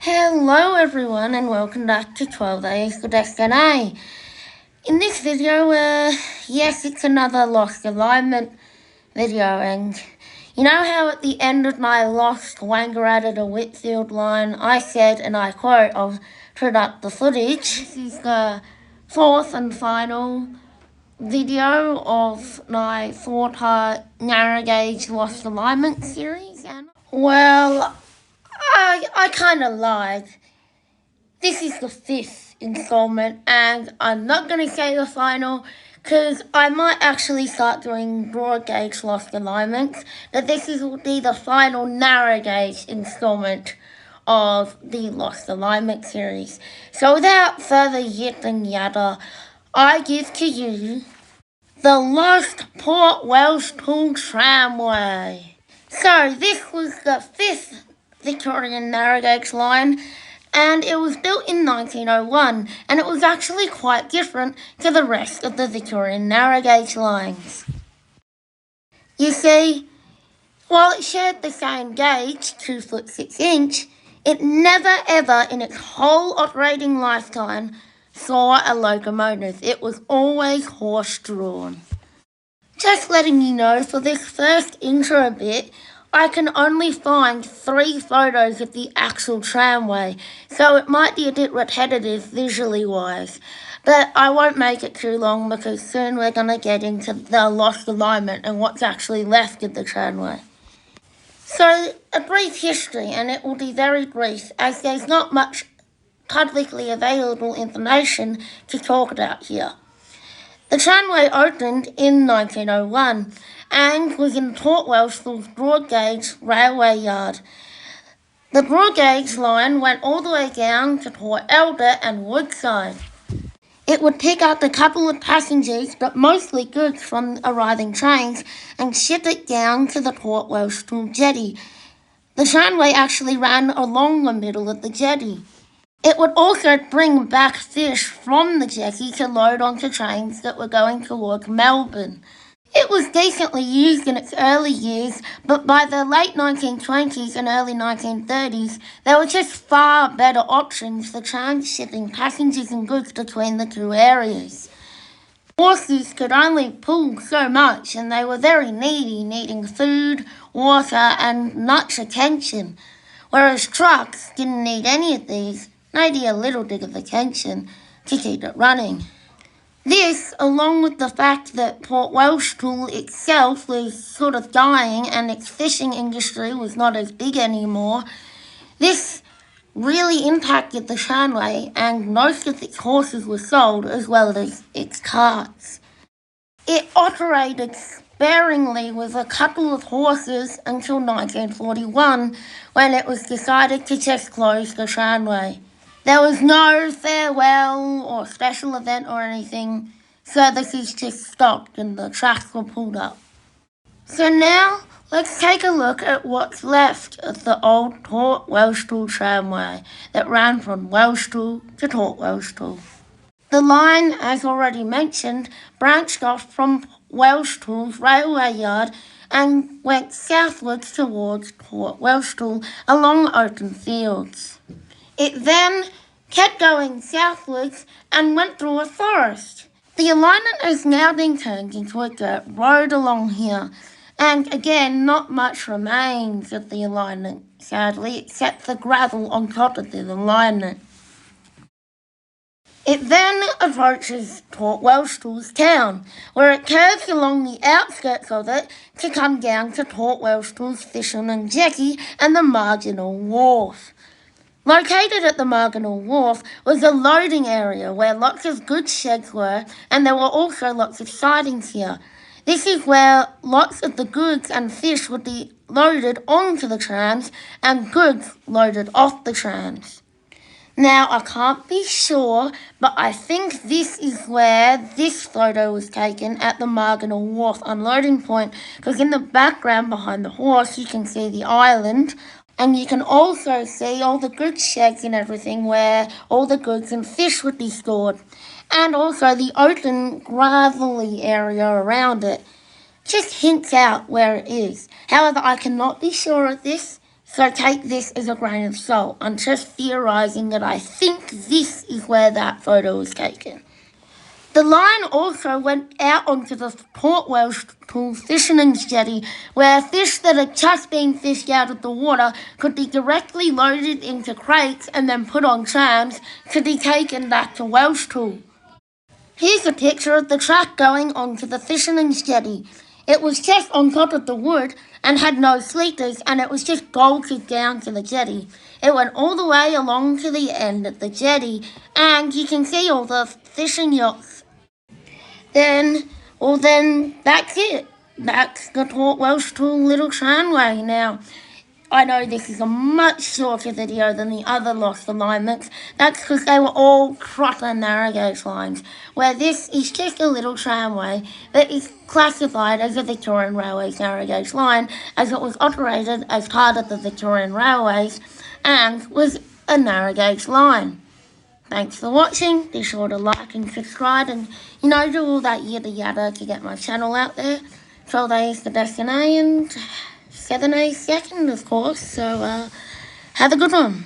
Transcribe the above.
Hello everyone and welcome back to 12 Days to Destiny. In this video, yes, it's another Lost Alignment video, and you know how at the end of my Lost Wangaratta to Whitfield line I said, and I quote, I'll put up the footage. This is the fourth and final video of my 4-part narrow gauge Lost Alignment series. And well, I kind of lied. This is the fifth installment, and I'm not going to say the final because I might actually start doing broad gauge Lost Alignments, but this will be the final narrow gauge installment of the Lost Alignment series. So without further yip and yada, I give to you the Lost Port Welshpool Tramway. So this was the fifth Victorian narrow gauge line, and it was built in 1901, and it was actually quite different to the rest of the Victorian narrow gauge lines. You see, while it shared the same gauge, 2 foot 6 inch, it never ever in its whole operating lifetime saw a locomotive. It was always horse-drawn. Just letting you know, for this first intro bit, I can only find 3 photos of the actual tramway, so it might be a bit repetitive visually wise, but I won't make it too long because soon we're going to get into the Lost Alignment and what's actually left of the tramway. So, a brief history, and it will be very brief as there's not much publicly available information to talk about here. The tramway opened in 1901 and was in Port Welshpool's broad gauge railway yard. The broad gauge line went all the way down to Port Elder and Woodside. It would pick up a couple of passengers, but mostly goods from arriving trains, and ship it down to the Port Welshpool jetty. The tramway actually ran along the middle of the jetty. It would also bring back fish from the jetty to load onto trains that were going towards Melbourne. It was decently used in its early years, but by the late 1920s and early 1930s, there were just far better options for transshipping passengers and goods between the two areas. Horses could only pull so much, and they were very needy, needing food, water, and much attention, whereas trucks didn't need any of these, maybe a little bit of attention to keep it running. This, along with the fact that Port Welshpool itself was sort of dying and its fishing industry was not as big anymore, this really impacted the tramway, and most of its horses were sold as well as its carts. It operated sparingly with a couple of horses until 1941, when it was decided to just close the tramway. There was no farewell or special event or anything. Services just stopped and the tracks were pulled up. So now, let's take a look at what's left of the old Port Welshpool Tramway that ran from Welshpool to Port Welshpool. The line, as already mentioned, branched off from Welshpool's railway yard and went southwards towards Port Welshpool along open fields. It then kept going southwards and went through a forest. The alignment has now been turned into a dirt road along here, and again, not much remains of the alignment, sadly, except the gravel on top of the alignment. It then approaches Port Welshpool's town, where it curves along the outskirts of it to come down to Port Welshpool's fisherman jetty and the marginal wharf. Located at the marginal wharf was a loading area where lots of goods sheds were, and there were also lots of sidings here. This is where lots of the goods and fish would be loaded onto the trams and goods loaded off the trams. Now, I can't be sure, but I think this is where this photo was taken at the marginal wharf unloading point, because in the background behind the horse you can see the island. And you can also see all the goods sheds and everything where all the goods and fish would be stored. And also the open, gravelly area around it. Just hints out where it is. However, I cannot be sure of this, So take this as a grain of salt. I'm just theorising that I think this is where that photo was taken. The line also went out onto the Port Welshpool fishing jetty, where fish that had just been fished out of the water could be directly loaded into crates and then put on trams to be taken back to Welshpool. Here's a picture of the track going onto the fishing jetty. It was just on top of the wood and had no sleepers, and it was just bolted down to the jetty. It went all the way along to the end of the jetty, and you can see all the fishing yachts. Then that's it. That's the Port Welshpool little tramway. Now, I know this is a much shorter video than the other lost alignments. That's because they were all proper narrow gauge lines, where this is just a little tramway that is classified as a Victorian Railways narrow gauge line, as it was operated as part of the Victorian Railways and was a narrow gauge line. Thanks for watching. Be sure to like and subscribe and, do all that yada yada to get my channel out there. 12A is the best and 7A is second, of course. So, have a good one.